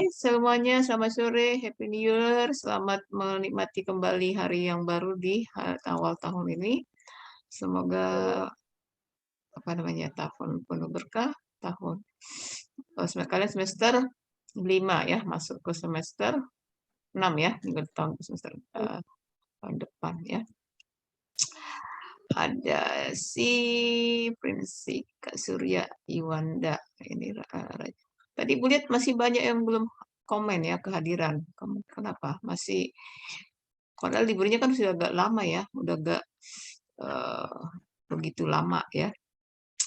semuanya, selamat sore, Happy New Year, selamat menikmati kembali hari yang baru di awal tahun ini. Semoga apa namanya tahun penuh berkah, tahun kalian semester 5 ya, masuk ke semester 6 ya, minggu tahun semester tahun depan ya. Ada si Prinsi Kak Surya Iwanda ini tadi Bu lihat masih banyak yang belum komen ya kehadiran. Kenapa? Masih padahal liburnya kan sudah agak lama ya, udah agak eh, begitu lama ya.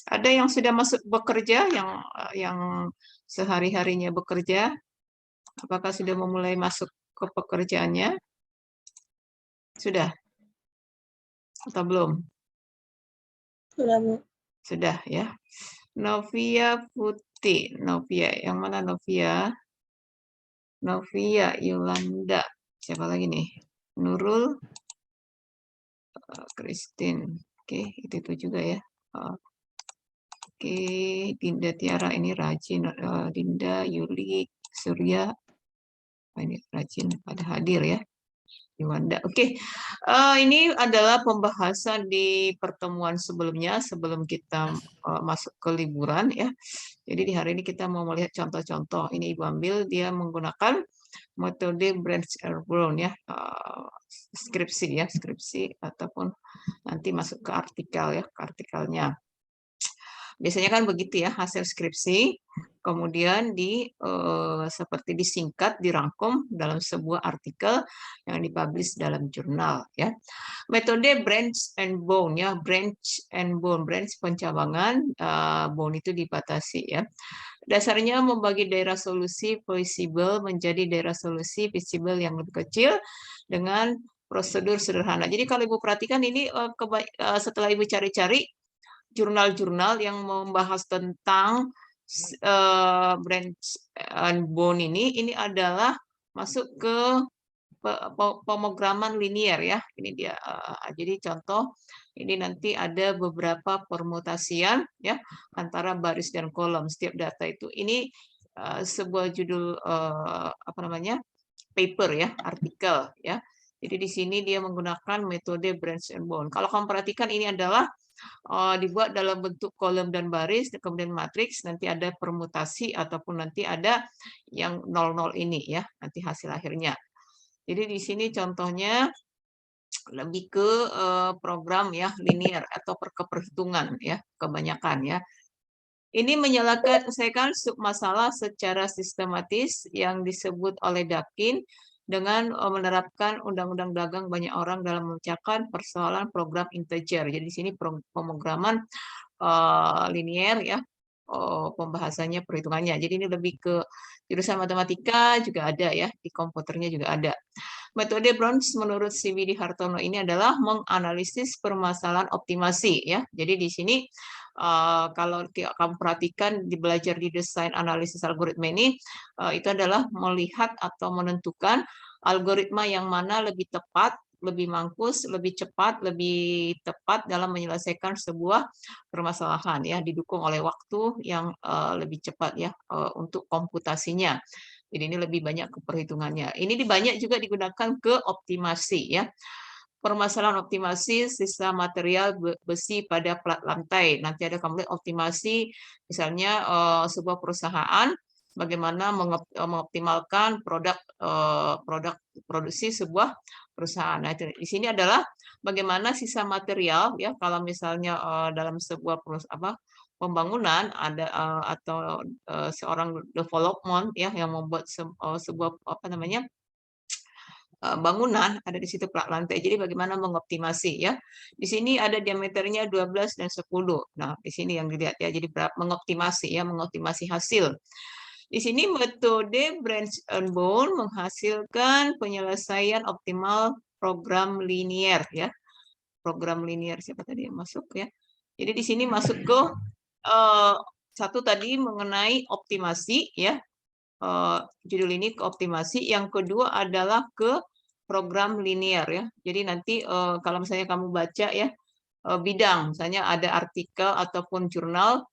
Ada yang sudah masuk bekerja, yang sehari-harinya bekerja, apakah sudah memulai masuk ke pekerjaannya? Sudah atau belum? Sudah, Bu. Sudah ya. Novia Putih, Novia, yang mana Novia? Novia Yolanda, siapa lagi nih? Nurul, Christine, oke itu juga ya. Oke, Dinda Tiara ini rajin, Dinda, Yuli, Surya, ini rajin pada hadir ya. Wanda. Oke, ini adalah pembahasan di pertemuan sebelumnya sebelum kita masuk ke liburan ya. Jadi di hari ini kita mau melihat contoh-contoh. Ini Ibu ambil dia menggunakan metode Branch Airborne ya, skripsi ya, skripsi ataupun nanti masuk ke artikel ya, ke artikelnya. Biasanya kan begitu ya hasil skripsi, kemudian seperti disingkat, dirangkum dalam sebuah artikel yang dipublish dalam jurnal ya. Metode branch and bone ya, branch and bone, branch pencabangan, bone itu dibatasi ya. Dasarnya membagi daerah solusi visible menjadi daerah solusi visible yang lebih kecil dengan prosedur sederhana. Jadi kalau Ibu perhatikan ini setelah Ibu cari-cari jurnal-jurnal yang membahas tentang branch and bone ini adalah masuk ke pemrograman linier ya. Ini dia. Jadi contoh ini nanti ada beberapa permutasian ya antara baris dan kolom setiap data itu. Ini sebuah judul apa namanya? Paper ya, artikel ya. Jadi di sini dia menggunakan metode branch and bone. Kalau kamu perhatikan ini adalah dibuat dalam bentuk kolom dan baris, kemudian matriks, nanti ada permutasi ataupun nanti ada yang 00 ini ya, nanti hasil akhirnya. Jadi di sini contohnya lebih ke program ya linear atau keperhitungan ya, kebanyakan ya. Ini menyelesaikan submasalah secara sistematis yang disebut oleh Dakin dengan menerapkan undang-undang dagang banyak orang dalam memecahkan persoalan program integer. Jadi di sini pemrograman linier ya, pembahasannya perhitungannya. Jadi ini lebih ke jurusan matematika juga ada ya, di komputernya juga ada. Metode Browns menurut CWD Hartono ini adalah menganalisis permasalahan optimasi ya. Jadi di sini kalau kamu perhatikan di belajar di desain analisis algoritma ini itu adalah melihat atau menentukan algoritma yang mana lebih tepat, lebih mangkus, lebih cepat, lebih tepat dalam menyelesaikan sebuah permasalahan ya, didukung oleh waktu yang lebih cepat ya untuk komputasinya. Jadi ini lebih banyak ke perhitungannya. Ini banyak juga digunakan ke optimasi ya. Permasalahan optimasi sisa material besi pada plat lantai. Nanti ada kemudian optimasi misalnya sebuah perusahaan bagaimana mengoptimalkan produk produksi sebuah perusahaan. Nah, di sini adalah bagaimana sisa material ya kalau misalnya dalam sebuah pembangunan ada atau seorang development ya yang membuat sebuah apa namanya bangunan ada di situ plat lantai. Jadi bagaimana mengoptimasi ya. Di sini ada diameternya 12 dan 10. Nah, di sini yang dilihat ya. Jadi mengoptimasi ya, mengoptimasi hasil. Di sini metode branch and bone menghasilkan penyelesaian optimal program linier ya. Program linier siapa tadi yang masuk ya. Jadi di sini masuk ke satu tadi mengenai optimasi ya. Judul ini ke optimasi. Yang kedua adalah ke program linier ya. Jadi nanti kalau misalnya kamu baca ya bidang, misalnya ada artikel ataupun jurnal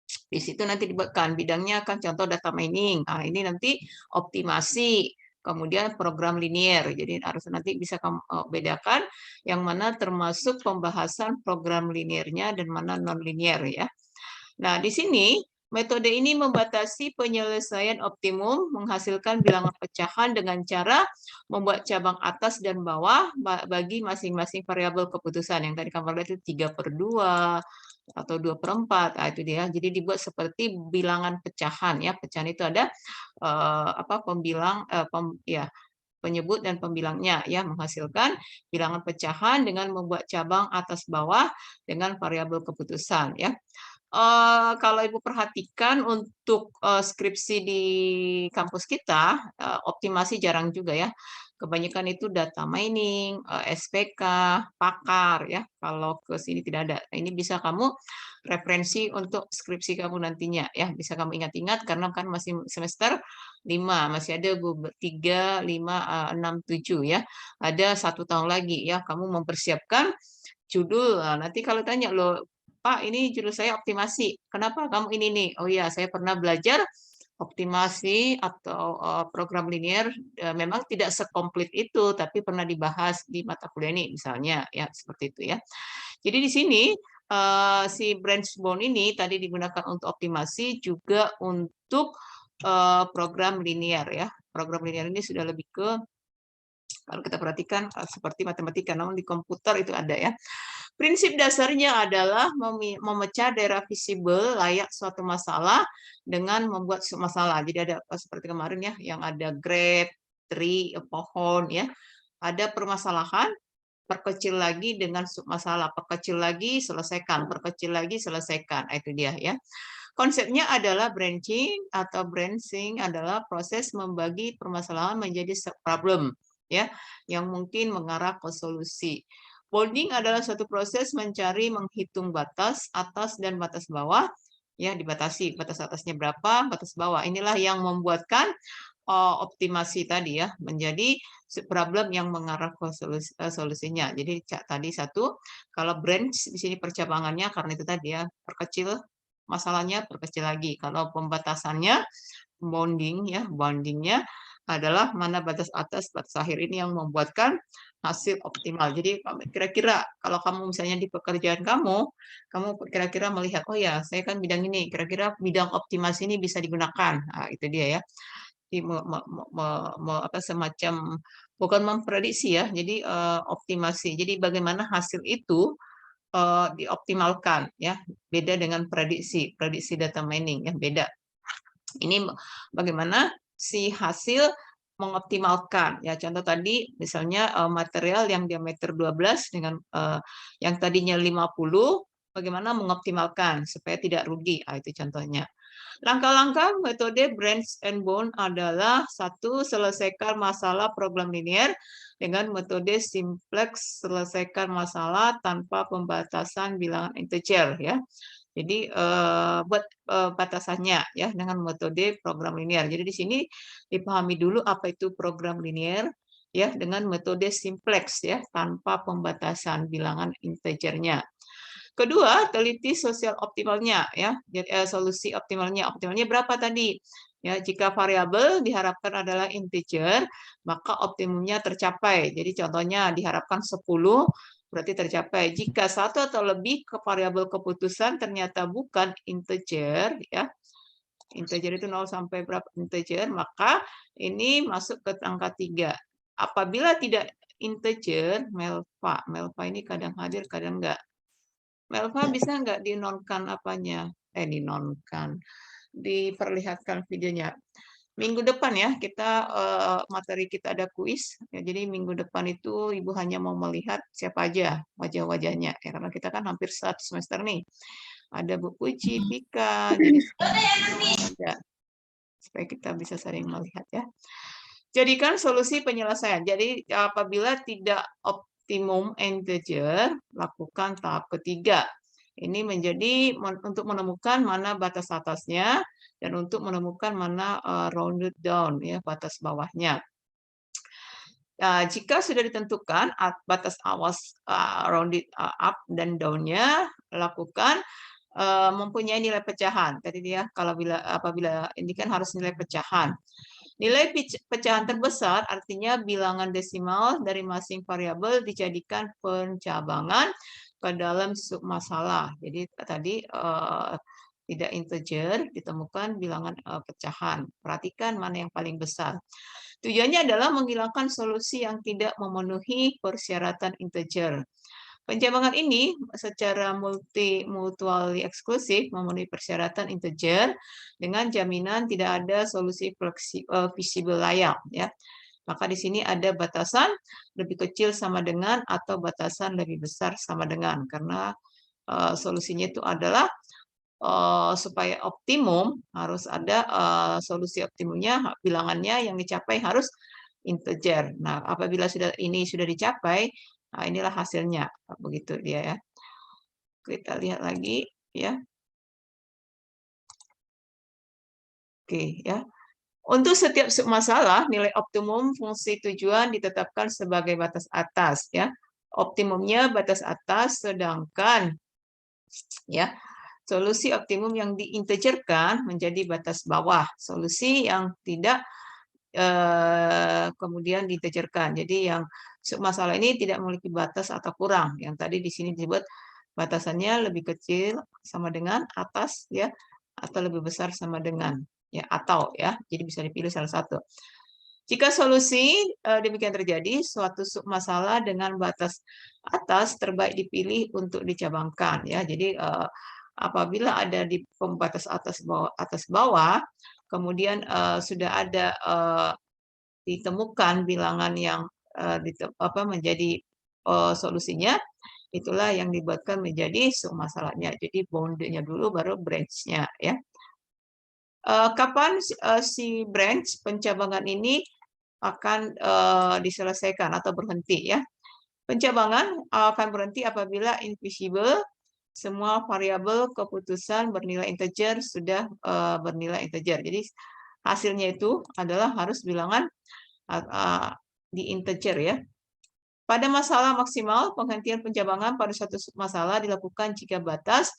Di situ nanti dibuatkan bidangnya kan contoh data mining. Nah, ini nanti optimasi, kemudian program linier. Jadi harus nanti bisa kamu bedakan yang mana termasuk pembahasan program liniernya dan mana non linier ya. Nah, di sini metode ini membatasi penyelesaian optimum, menghasilkan bilangan pecahan dengan cara membuat cabang atas dan bawah bagi masing-masing variabel keputusan. Yang tadi kamu lihat itu 3/2 atau 2/4. Nah, itu dia. Jadi dibuat seperti bilangan pecahan ya. Pecahan itu ada pembilang ya, penyebut dan pembilangnya ya, menghasilkan bilangan pecahan dengan membuat cabang atas bawah dengan variabel keputusan ya. Kalau Ibu perhatikan untuk skripsi di kampus kita, optimasi jarang juga ya. Kebanyakan itu data mining, SPK, pakar ya. Kalau ke sini tidak ada. Ini bisa kamu referensi untuk skripsi kamu nantinya ya. Bisa kamu ingat-ingat karena kan masih semester 5, masih ada 3, 5, 6, 7 ya. Ada 1 tahun lagi ya. Kamu mempersiapkan judul. Nah, nanti kalau tanya loh, Pak, ini judul saya optimasi. Kenapa kamu ini nih? Oh iya, saya pernah belajar optimasi atau program linier. Memang tidak sekomplit itu, tapi pernah dibahas di mata kuliah ini, misalnya ya seperti itu ya. Jadi di sini si branch bound ini tadi digunakan untuk optimasi juga untuk program linier ya. Program linier ini sudah lebih ke kalau kita perhatikan seperti matematika, namun di komputer itu ada ya. Prinsip dasarnya adalah memecah daerah visible layak suatu masalah dengan membuat masalah. Jadi ada seperti kemarin ya, yang ada grade, tree, pohon ya. Ada permasalahan, perkecil lagi dengan submasalah, perkecil lagi, selesaikan, perkecil lagi, selesaikan. Itu dia ya. Konsepnya adalah branching adalah proses membagi permasalahan menjadi problem ya, yang mungkin mengarah ke solusi. Bounding adalah suatu proses mencari menghitung batas atas dan batas bawah ya, dibatasi batas atasnya berapa, batas bawah. Inilah yang membuatkan optimasi tadi ya menjadi problem yang mengarah ke solusinya. Jadi tadi satu, kalau branch di sini percabangannya karena itu tadi ya, perkecil masalahnya, perkecil lagi. Kalau pembatasannya boundingnya adalah mana batas atas, batas akhir ini yang membuatkan hasil optimal. Jadi kira-kira kalau kamu misalnya di pekerjaan kamu kira-kira melihat, oh ya saya kan bidang ini, kira-kira bidang optimasi ini bisa digunakan. Nah, itu dia ya. Jadi semacam bukan memprediksi ya, jadi optimasi. Jadi bagaimana hasil itu dioptimalkan ya, beda dengan prediksi data mining ya, beda. Ini bagaimana si hasil mengoptimalkan ya, contoh tadi misalnya material yang diameter 12 dengan yang tadinya 50, bagaimana mengoptimalkan supaya tidak rugi. Itu contohnya. Langkah-langkah metode branch and bound adalah satu, selesaikan masalah program linier dengan metode simplex, selesaikan masalah tanpa pembatasan bilangan integer ya. Jadi buat batasannya ya dengan metode program linier. Jadi di sini dipahami dulu apa itu program linier ya dengan metode simplex ya tanpa pembatasan bilangan integernya. Kedua, teliti sosial optimalnya ya. Solusi optimalnya. Optimalnya berapa tadi? Ya, jika variabel diharapkan adalah integer, maka optimumnya tercapai. Jadi contohnya diharapkan 10, berarti tercapai. Jika satu atau lebih ke variabel keputusan ternyata bukan integer ya. Integer itu 0 sampai berapa integer, maka ini masuk ke angka 3. Apabila tidak integer, Melva. Melva ini kadang hadir, kadang enggak. Melva bisa nggak dinonkan apanya? Dinonkan. Diperlihatkan videonya. Minggu depan ya, kita materi kita ada kuis. Ya, jadi minggu depan itu Ibu hanya mau melihat siapa aja wajah-wajahnya. Ya, karena kita kan hampir 1 semester nih. Ada Bu Puji, Pika, jadi ada. Supaya kita bisa saling melihat ya. Jadikan solusi penyelesaian. Jadi apabila tidak optimum integer, lakukan tahap ketiga. Ini menjadi untuk menemukan mana batas atasnya dan untuk menemukan mana rounded down ya, batas bawahnya. Jika sudah ditentukan batas awas rounded up dan down-nya, lakukan mempunyai nilai pecahan. Tadi dia apabila ini kan harus nilai pecahan. Nilai pecahan terbesar artinya bilangan desimal dari masing variabel dijadikan pencabangan ke dalam submasalah. Jadi tadi tidak integer ditemukan bilangan pecahan. Perhatikan mana yang paling besar. Tujuannya adalah menghilangkan solusi yang tidak memenuhi persyaratan integer. Pencabangan ini secara mutually eksklusif memenuhi persyaratan integer dengan jaminan tidak ada solusi visible layak, ya. Maka di sini ada batasan lebih kecil sama dengan atau batasan lebih besar sama dengan, karena solusinya itu adalah supaya optimum harus ada solusi optimumnya, bilangannya yang dicapai harus integer. Nah, apabila ini sudah dicapai, nah inilah hasilnya, begitu dia ya. Kita lihat lagi ya. Oke ya. Untuk setiap submasalah, nilai optimum fungsi tujuan ditetapkan sebagai batas atas ya. Optimumnya batas atas, sedangkan ya solusi optimum yang diintegerkan menjadi batas bawah. Solusi yang tidak kemudian diintegerkan. Jadi yang submasalah ini tidak memiliki batas atau kurang. Yang tadi di sini disebut batasannya lebih kecil sama dengan atas ya, atau lebih besar sama dengan ya, atau ya. Jadi bisa dipilih salah satu. Jika solusi demikian terjadi, suatu submasalah dengan batas atas terbaik dipilih untuk dicabangkan ya. Jadi apabila ada di pembatas atas bawah, kemudian sudah ada ditemukan bilangan yang menjadi solusinya, itulah yang dibuatkan menjadi submasalahnya. Jadi boundary-nya dulu baru branch-nya ya. Kapan si branch pencabangan ini akan diselesaikan atau berhenti ya? Pencabangan akan berhenti apabila invisible semua variabel keputusan bernilai integer sudah bernilai integer. Jadi hasilnya itu adalah harus bilangan di integer ya. Pada masalah maksimal, penghentian pencabangan pada suatu submasalah dilakukan jika batas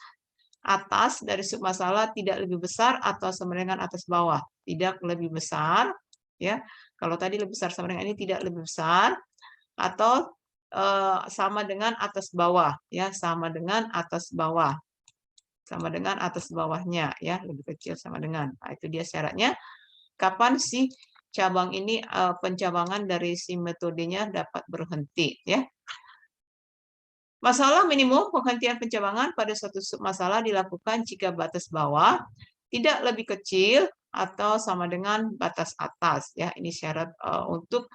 atas dari submasalah tidak lebih besar atau sama dengan atas bawah. Tidak lebih besar, ya. Kalau tadi lebih besar sama dengan ini tidak lebih besar, atau sama dengan atas bawah, ya, sama dengan atas bawah, sama dengan atas bawahnya, ya, lebih kecil sama dengan. Nah, itu dia syaratnya. Kapan sih cabang ini pencabangan dari si metodenya dapat berhenti ya. Masalah minimum penghentian pencabangan pada suatu submasalah dilakukan jika batas bawah tidak lebih kecil atau sama dengan batas atas ya. Ini syarat untuk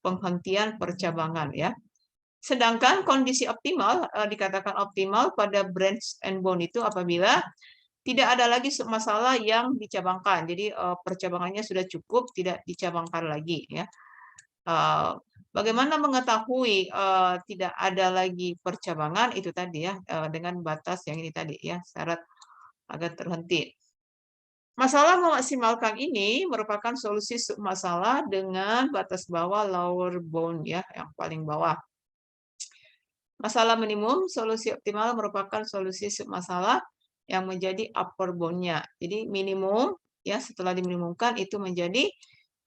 penghentian percabangan ya. Sedangkan kondisi optimal dikatakan optimal pada branch and bound itu apabila tidak ada lagi submasalah yang dicabangkan. Jadi percabangannya sudah cukup, tidak dicabangkan lagi ya. Bagaimana mengetahui tidak ada lagi percabangan itu tadi ya, dengan batas yang ini tadi ya, syarat agar terhenti. Masalah memaksimalkan ini merupakan solusi submasalah dengan batas bawah lower bound ya, yang paling bawah. Masalah minimum, solusi optimal merupakan solusi submasalah yang menjadi upper bound-nya. Jadi minimum ya setelah diminimumkan itu menjadi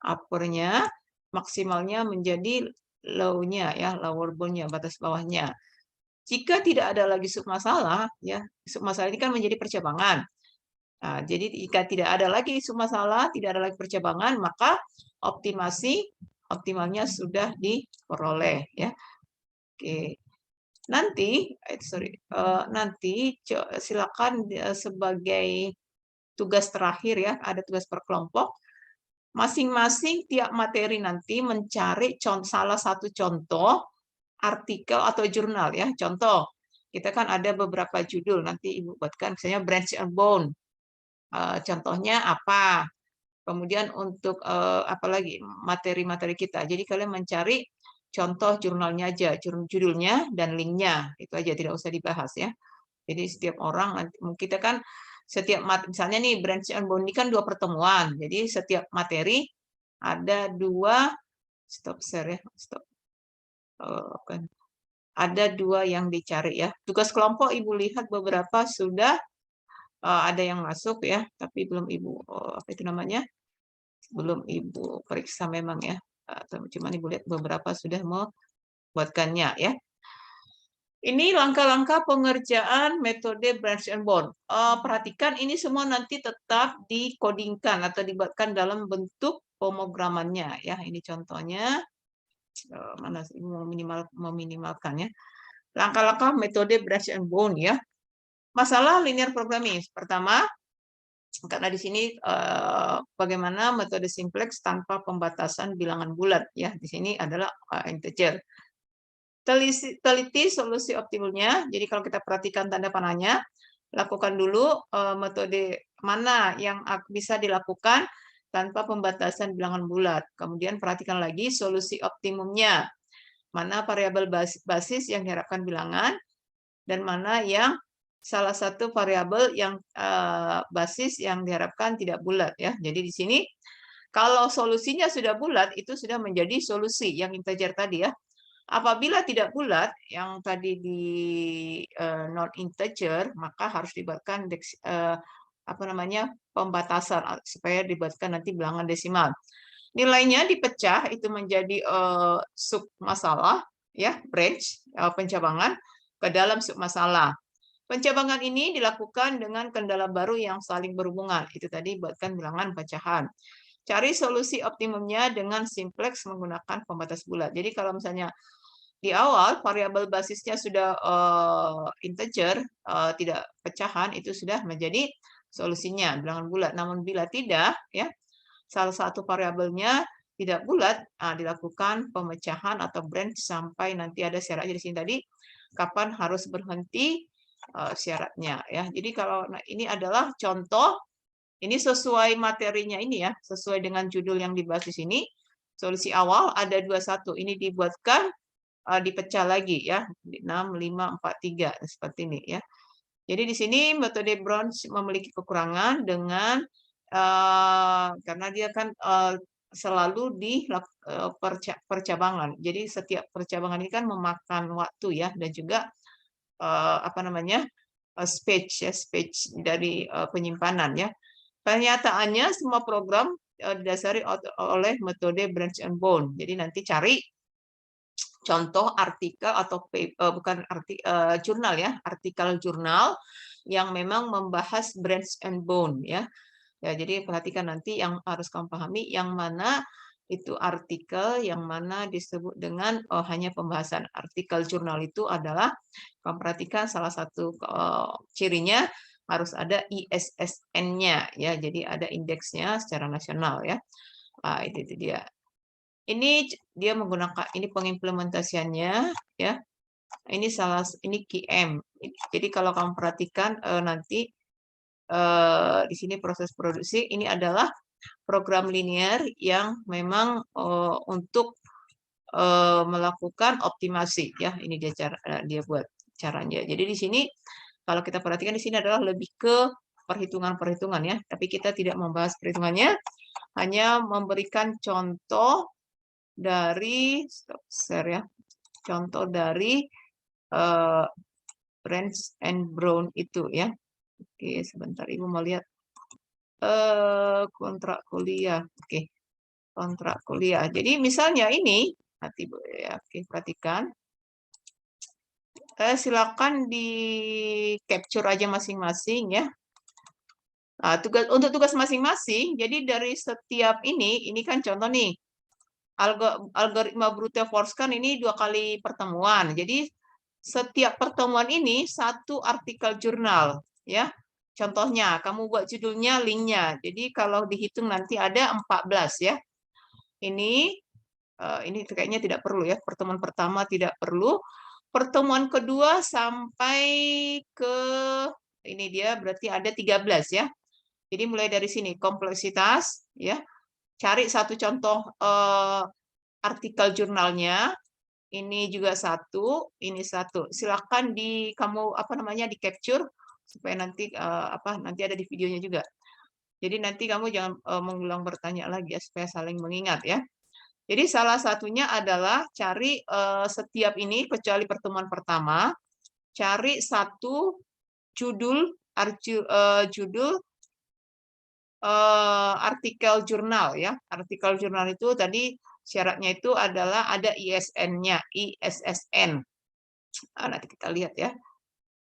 upper-nya, maksimalnya menjadi low-nya ya, lower bound-nya, batas bawahnya. Jika tidak ada lagi submasalah ya, submasalah ini kan menjadi percabangan. Nah, jadi jika tidak ada lagi submasalah, tidak ada lagi percabangan, maka optimalnya sudah diperoleh ya. Oke. Nanti silakan sebagai tugas terakhir ya, ada tugas per kelompok. Masing-masing tiap materi nanti mencari salah satu contoh artikel atau jurnal ya. Contoh, kita kan ada beberapa judul, nanti Ibu buatkan misalnya branch and bone. Contohnya apa? Kemudian untuk apalagi materi-materi kita. Jadi kalian mencari contoh jurnalnya aja, judulnya dan linknya, itu aja, tidak usah dibahas ya. Jadi setiap orang kita kan setiap misalnya nih branch and bone ini kan 2 pertemuan. Jadi setiap materi ada 2 stop share ya, stop. Ada 2 yang dicari ya. Tugas kelompok Ibu lihat beberapa sudah ada yang masuk ya, tapi belum Ibu apa itu namanya? Belum Ibu periksa memang ya. Cuman Ibu lihat beberapa sudah membuatkannya ya. Ini langkah-langkah pengerjaan metode branch and bond. Perhatikan ini semua nanti tetap dikodingkan atau dibuatkan dalam bentuk pemrogramannya ya. Ini contohnya mana sih meminimalkan ya. Langkah-langkah metode branch and bond ya. Masalah linear programming. Pertama, karena di sini bagaimana metode simplex tanpa pembatasan bilangan bulat ya. Di sini adalah integer. Teliti solusi optimalnya. Jadi kalau kita perhatikan tanda panahnya, lakukan dulu metode mana yang bisa dilakukan tanpa pembatasan bilangan bulat. Kemudian perhatikan lagi solusi optimumnya. Mana variabel basis yang diharapkan bilangan dan mana yang salah satu variabel yang basis yang diharapkan tidak bulat ya. Jadi di sini kalau solusinya sudah bulat itu sudah menjadi solusi yang integer tadi ya. Apabila tidak bulat, yang tadi di non integer, maka harus dibuatkan apa namanya pembatasan supaya dibuatkan nanti bilangan desimal. Nilainya dipecah itu menjadi sub masalah, ya branch pencabangan ke dalam sub masalah. Pencabangan ini dilakukan dengan kendala baru yang saling berhubungan. Itu tadi buatkan bilangan pecahan. Cari solusi optimumnya dengan simplex menggunakan pembatas bulat. Jadi kalau misalnya di awal variabel basisnya sudah integer, tidak pecahan, itu sudah menjadi solusinya bilangan bulat. Namun bila tidak, ya salah satu variabelnya tidak bulat, dilakukan pemecahan atau branch sampai nanti ada syaratnya di sini tadi kapan harus berhenti syaratnya ya. Jadi kalau ini adalah contoh, ini sesuai materinya ini ya, sesuai dengan judul yang dibahas di sini. Solusi awal ada 21, ini dibuatkan dipecah lagi ya 6, 5, 4, 3 seperti ini ya. Jadi di sini metode branch memiliki kekurangan dengan karena dia kan selalu di percabangan. Jadi setiap percabangan ini kan memakan waktu ya dan juga apa namanya space dari penyimpanan ya. Kenyataannya semua program didasari oleh metode branch and bond. Jadi nanti cari contoh artikel atau bukan jurnal ya, artikel jurnal yang memang membahas branch and bond ya. Ya, jadi perhatikan nanti yang harus kamu pahami yang mana itu artikel, yang mana disebut dengan hanya pembahasan. Artikel jurnal itu adalah kamu perhatikan salah satu cirinya harus ada ISSN-nya ya. Jadi ada indeksnya secara nasional ya. Itu dia. Ini dia menggunakan ini pengimplementasiannya ya. Ini QM. Jadi kalau kamu perhatikan nanti di sini proses produksi ini adalah program linear yang memang untuk melakukan optimasi ya. Ini dia buat caranya. Jadi di sini kalau kita perhatikan di sini adalah lebih ke perhitungan-perhitungan ya. Tapi kita tidak membahas perhitungannya, hanya memberikan contoh dari share ya, contoh dari branch and bond itu ya. Oke, sebentar Ibu mau lihat kontrak kuliah. Oke, kontrak kuliah. Jadi misalnya ini nanti ya, oke, perhatikan. Silakan di capture aja masing-masing ya. Nah, untuk tugas masing-masing, jadi dari setiap ini kan contoh nih. Algoritma brute force kan ini 2 kali pertemuan. Jadi setiap pertemuan ini satu artikel jurnal ya. Contohnya kamu buat judulnya linknya. Jadi kalau dihitung nanti ada 14 ya. Ini kayaknya tidak perlu ya. Pertemuan pertama tidak perlu. Pertemuan kedua sampai ke ini dia berarti ada 13 ya. Jadi mulai dari sini kompleksitas ya. Cari satu contoh artikel jurnalnya, ini juga satu, ini satu. Silakan kamu apa namanya di capture supaya nanti nanti ada di videonya juga. Jadi nanti kamu jangan mengulang bertanya lagi ya supaya saling mengingat ya. Jadi salah satunya adalah cari setiap ini kecuali pertemuan pertama, cari satu judul judul artikel jurnal ya. Artikel jurnal itu tadi syaratnya itu adalah ada ISN-nya, ISSN. Nanti kita lihat ya,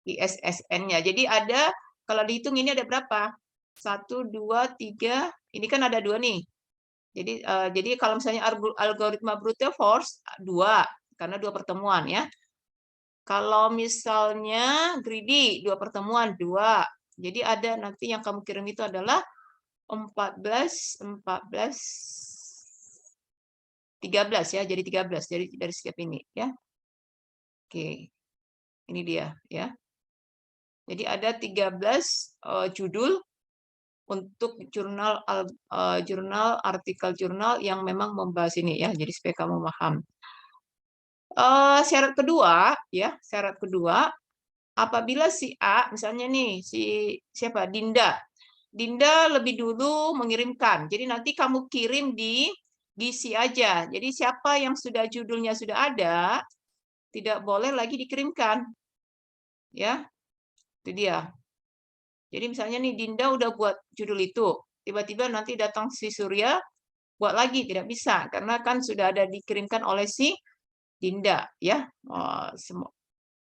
ISSN-nya. Jadi ada, kalau dihitung ini ada berapa? 1, 2, 3, ini kan ada 2 nih. Jadi kalau misalnya algoritma brute force 2, karena 2 pertemuan ya. Kalau misalnya greedy 2 pertemuan 2. Jadi ada nanti yang kamu kirim itu adalah 14, 13 ya, jadi 13 dari setiap ini ya. Oke, ini dia ya. Jadi ada 13 judul untuk jurnal artikel jurnal yang memang membahas ini ya. Jadi supaya kamu paham. Syarat kedua ya, syarat kedua apabila si A misalnya nih siapa Dinda lebih dulu mengirimkan. Jadi nanti kamu kirim di GC aja. Jadi siapa yang sudah judulnya sudah ada, tidak boleh lagi dikirimkan. Ya, itu dia. Jadi misalnya nih Dinda udah buat judul itu, tiba-tiba nanti datang si Surya buat lagi, tidak bisa karena kan sudah ada dikirimkan oleh si Dinda ya.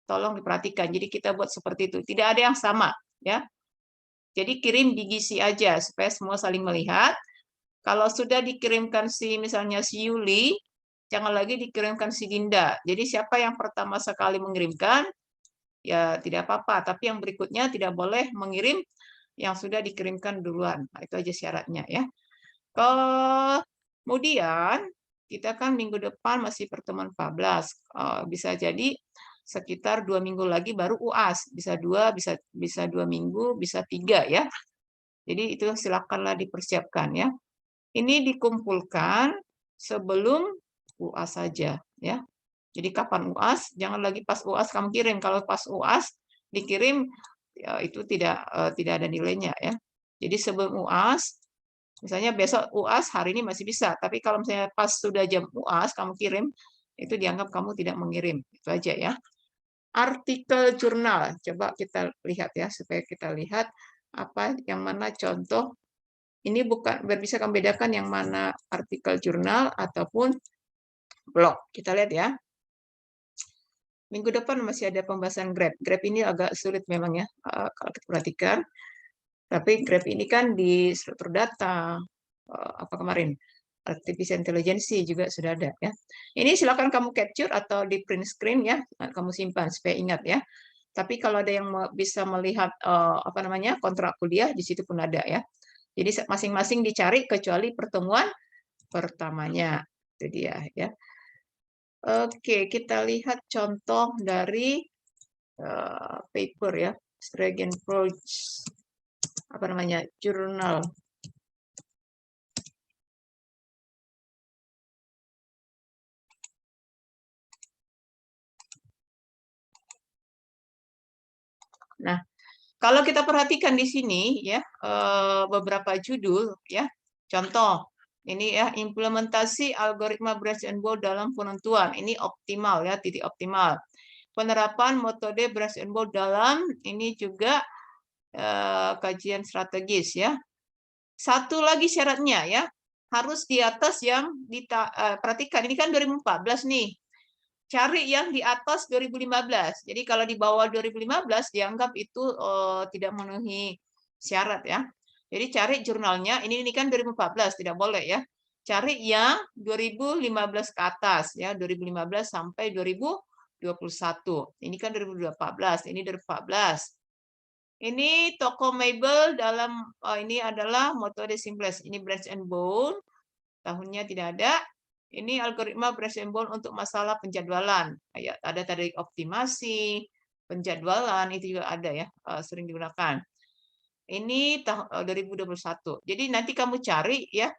Tolong diperhatikan. Jadi kita buat seperti itu. Tidak ada yang sama ya. Jadi kirim di GC aja supaya semua saling melihat. Kalau sudah dikirimkan misalnya si Yuli, jangan lagi dikirimkan si Dinda. Jadi siapa yang pertama sekali mengirimkan, ya tidak apa-apa. Tapi yang berikutnya tidak boleh mengirim yang sudah dikirimkan duluan. Nah, itu aja syaratnya ya. Kemudian kita kan minggu depan masih pertemuan 14. Bisa jadi sekitar 2 minggu lagi baru UAS. Bisa 2, bisa 2 minggu, bisa 3 ya. Jadi itu silakanlah dipersiapkan ya. Ini dikumpulkan sebelum UAS saja ya. Jadi kapan UAS? Jangan lagi pas UAS kamu kirim. Kalau pas UAS dikirim ya itu tidak ada nilainya ya. Jadi sebelum UAS, misalnya besok UAS hari ini masih bisa, tapi kalau misalnya pas sudah jam UAS kamu kirim, itu dianggap kamu tidak mengirim. Itu aja ya. Artikel jurnal, coba kita lihat ya supaya kita lihat apa yang mana contoh. Ini bukan bisa kamu bedakan yang mana artikel jurnal ataupun blog. Kita lihat ya. Minggu depan masih ada pembahasan Grab. Grab ini agak sulit memang ya kalau kita perhatikan. Tapi Grab ini kan di struktur data apa kemarin artificial intelligence juga sudah ada ya. Ini silakan kamu capture atau di print screen ya, kamu simpan supaya ingat ya. Tapi kalau ada yang bisa melihat apa namanya kontrak kuliah di situ pun ada ya. Jadi masing-masing dicari kecuali pertemuan pertamanya. Itu dia ya. Oke, kita lihat contoh dari paper ya, Stragenproj apa namanya jurnal. Nah, kalau kita perhatikan di sini ya beberapa judul ya. Contoh ini ya implementasi algoritma Branch and Bold dalam penentuan. Ini optimal ya, titik optimal. Penerapan metode Branch and Bold dalam ini juga kajian strategis ya. Satu lagi syaratnya ya, harus di atas yang perhatikan ini kan 2014 nih. Cari yang di atas 2015. Jadi kalau di bawah 2015 dianggap itu tidak memenuhi syarat ya. Jadi cari jurnalnya, ini kan 2014, tidak boleh ya. Cari yang 2015 ke atas ya, 2015 sampai 2021. Ini kan 2014, ini 2014. Ini toko mebel dalam ini adalah metode simplex. Ini Branch and Bold. Tahunnya tidak ada. Ini algoritma Branch and Bold untuk masalah penjadwalan. Ada tadi optimasi, penjadwalan itu juga ada ya, sering digunakan. Ini tahun 2021. Jadi nanti kamu cari ya,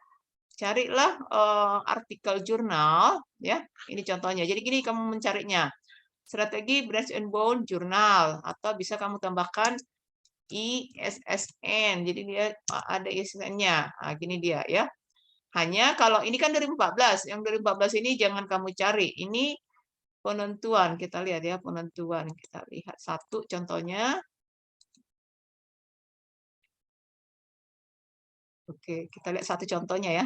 carilah artikel jurnal ya. Ini contohnya. Jadi gini kamu mencarinya. Strategi Branch and Bold jurnal atau bisa kamu tambahkan ISSN. Jadi dia ada ISSN-nya. Nah, gini dia ya. Hanya kalau ini kan 2014, yang 2014 ini jangan kamu cari. Ini penentuan, kita lihat ya penentuan. Kita lihat satu contohnya. Oke, kita lihat satu contohnya ya.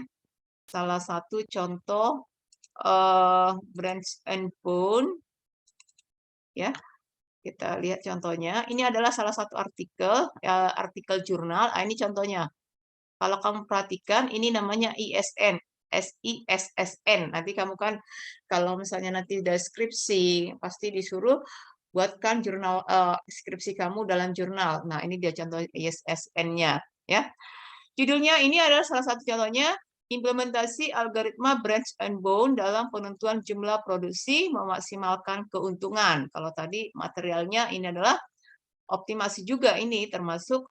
Salah satu contoh Brands and Bone ya. Kita lihat contohnya. Ini adalah salah satu artikel artikel jurnal. Ini contohnya. Kalau kamu perhatikan ini namanya ISN, SISSN. Nanti kamu kan kalau misalnya nanti deskripsi pasti disuruh buatkan jurnal skripsi kamu dalam jurnal. Nah, ini dia contoh ISSN-nya ya. Judulnya ini adalah salah satu contohnya implementasi algoritma branch and bone dalam penentuan jumlah produksi memaksimalkan keuntungan. Kalau tadi materialnya ini adalah optimasi juga ini termasuk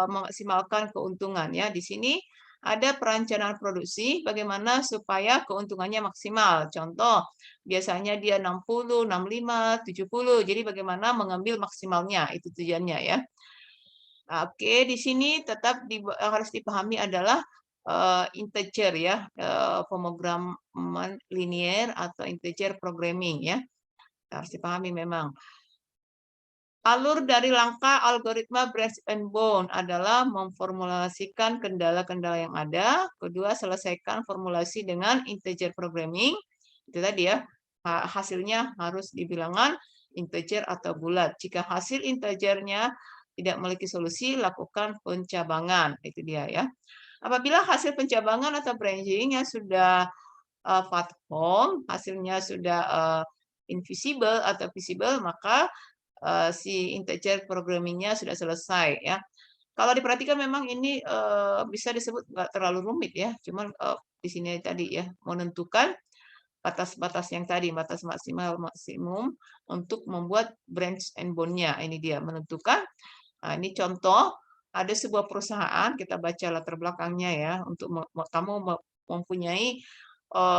memaksimalkan keuntungan ya. Di sini ada perencanaan produksi bagaimana supaya keuntungannya maksimal. Contoh, biasanya dia 60, 65, 70. Jadi bagaimana mengambil maksimalnya itu tujuannya ya. Oke, di sini tetap harus dipahami adalah integer ya, pemrograman linear atau integer programming ya. Harus dipahami memang. Alur dari langkah algoritma branch and bone adalah memformulasikan kendala-kendala yang ada. Kedua, selesaikan formulasi dengan integer programming. Itu tadi ya, hasilnya harus dibilangan integer atau bulat. Jika hasil integernya tidak memiliki solusi, lakukan pencabangan. Itu dia ya. Apabila hasil pencabangan atau branching yang sudah fat form, hasilnya sudah invisible atau visible, maka si integer programmingnya sudah selesai ya. Kalau diperhatikan memang ini bisa disebut nggak terlalu rumit ya, cuman di sini tadi ya menentukan batas-batas yang tadi, batas maksimal maksimum untuk membuat branch and bone-nya. Ini dia menentukan. Nah, ini contoh ada sebuah perusahaan, kita baca latar belakangnya ya untuk kamu mempunyai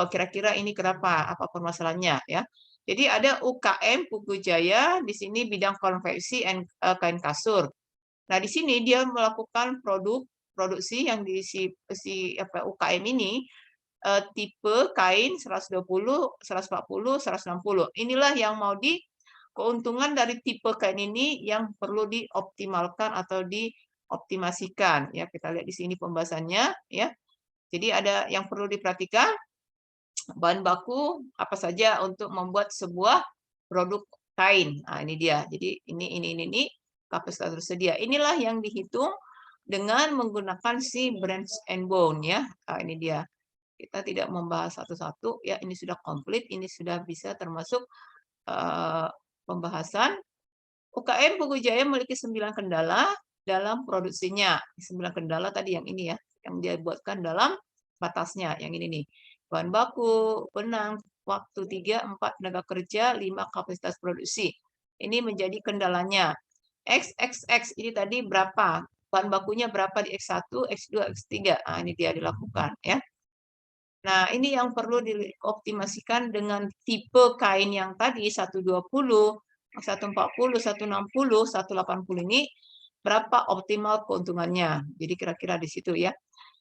kira-kira ini kenapa, apa permasalahannya ya. Jadi ada UKM Pugu Jaya di sini bidang konveksi kain kasur. Nah, di sini dia melakukan produksi yang di si UKM ini tipe kain 120, 140, 160. Inilah yang mau keuntungan dari tipe kain ini yang perlu dioptimalkan atau dioptimasikan ya. Kita lihat di sini pembahasannya ya. Jadi ada yang perlu diperhatikan bahan baku apa saja untuk membuat sebuah produk kain. Nah, ini dia. Jadi ini kapasitas tersedia. Inilah yang dihitung dengan menggunakan si branch and bone ya. Nah, ini dia. Kita tidak membahas satu-satu ya. Ini sudah komplit. Ini sudah bisa termasuk pembahasan. UKM Pugu Jaya memiliki 9 kendala dalam produksinya. 9 kendala tadi yang ini ya, yang dia buatkan dalam batasnya. Yang ini nih. Bahan baku, benang, waktu 3, 4 tenaga kerja, 5 kapasitas produksi. Ini menjadi kendalanya. XXX ini tadi berapa? Bahan bakunya berapa di X1, X2, X3. Nah, ini dia dilakukan ya. Nah, ini yang perlu dioptimasikan dengan tipe kain yang tadi 120, 140, 160, 180 ini berapa optimal keuntungannya. Jadi kira-kira di situ ya.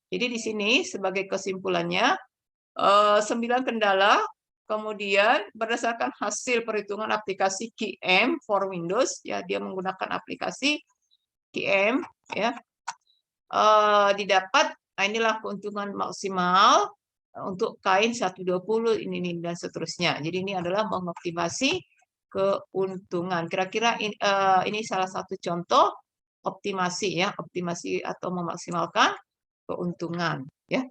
Jadi di sini sebagai kesimpulannya 9 kendala, kemudian berdasarkan hasil perhitungan aplikasi QM for Windows, ya dia menggunakan aplikasi QM, ya didapat. Nah, inilah keuntungan maksimal untuk kain 120 ini dan seterusnya. Jadi ini adalah mengoptimasi keuntungan. Kira-kira ini salah satu contoh optimasi ya, optimasi atau memaksimalkan keuntungan ya.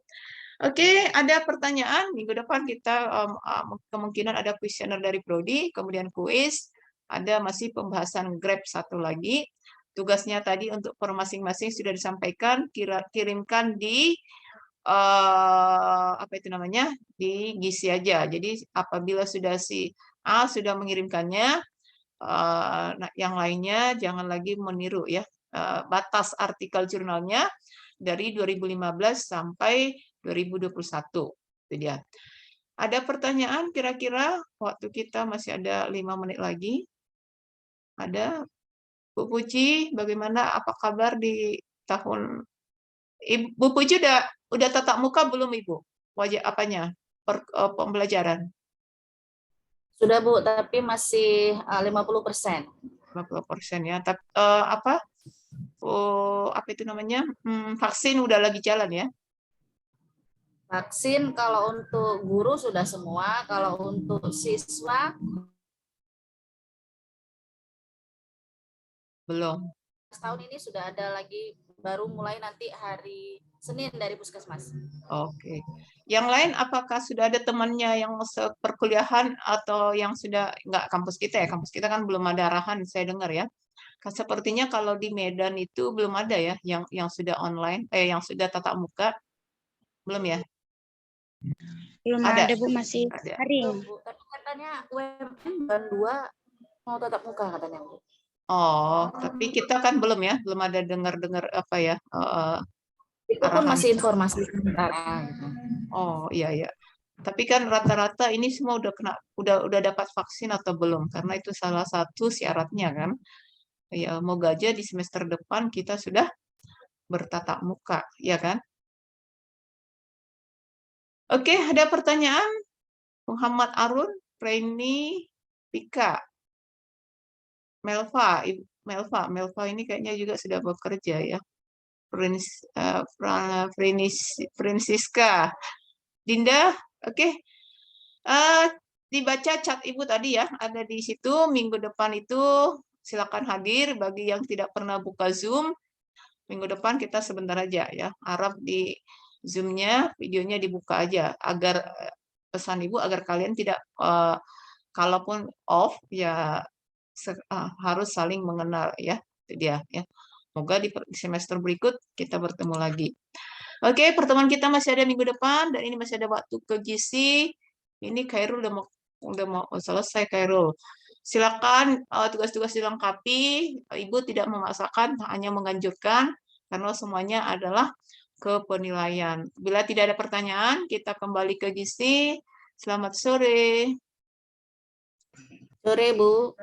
Oke, ada pertanyaan. Minggu depan kita kemungkinan ada kuesioner dari Prodi, kemudian kuis, ada masih pembahasan Grab satu lagi. Tugasnya tadi untuk per masing-masing sudah disampaikan, kirimkan di apa itu namanya? Di Gisi aja. Jadi apabila sudah si A sudah mengirimkannya, yang lainnya jangan lagi meniru ya. Batas artikel jurnalnya dari 2015 sampai 2021. Itu dia. Ada pertanyaan kira-kira? Waktu kita masih ada 5 menit lagi. Ada? Bu Puji, bagaimana? Apa kabar di tahun... Bu Puji udah tatap muka belum, Ibu? Wajah apanya? Pembelajaran? Sudah, Bu, tapi masih 50%. 50% ya. Tapi, apa? apa itu namanya? Vaksin udah lagi jalan ya? Vaksin kalau untuk guru sudah semua, kalau untuk siswa Belum. tahun ini sudah ada lagi, baru mulai nanti hari Senin dari Puskesmas. Oke. Yang lain apakah sudah ada temannya yang seperkuliahan atau yang sudah nggak kampus kita ya? Kampus kita kan belum ada arahan, saya dengar ya. Sepertinya kalau di Medan itu belum ada ya yang sudah online, yang sudah tatap muka. Belum ya? Belum Ada. ada Bu, masih Ada. daring. Bu, tapi katanya UMN bulan 2 mau tatap muka katanya, Bu. Oh, tapi kita kan belum ya, belum ada dengar-dengar apa ya, Itu pun arahan. masih informasi sementara. Oh, iya iya. Tapi kan rata-rata ini semua udah dapat vaksin atau belum? Karena itu salah satu syaratnya kan. Ya, moga aja di semester depan kita sudah bertatap muka, ya kan? Oke, ada pertanyaan? Muhammad Arun, Reni, Pika, Melva ini kayaknya juga sudah bekerja ya. Francisca, Dinda, oke. Dibaca chat Ibu tadi ya, ada di situ minggu depan itu silakan hadir. Bagi yang tidak pernah buka Zoom, minggu depan kita sebentar aja ya. Harap di Zoom-nya, videonya dibuka aja agar pesan Ibu agar kalian tidak kalaupun off ya harus saling mengenal ya. Itu dia ya. Semoga di semester berikut kita bertemu lagi. Oke, pertemuan kita masih ada minggu depan dan ini masih ada waktu ke GC. Ini Khairul udah mau selesai Khairul. Silakan tugas-tugas dilengkapi. Ibu tidak memaksakan, hanya menganjurkan karena semuanya adalah kepenilaian. Bila tidak ada pertanyaan, kita kembali ke GC. Selamat sore. Sore, Bu.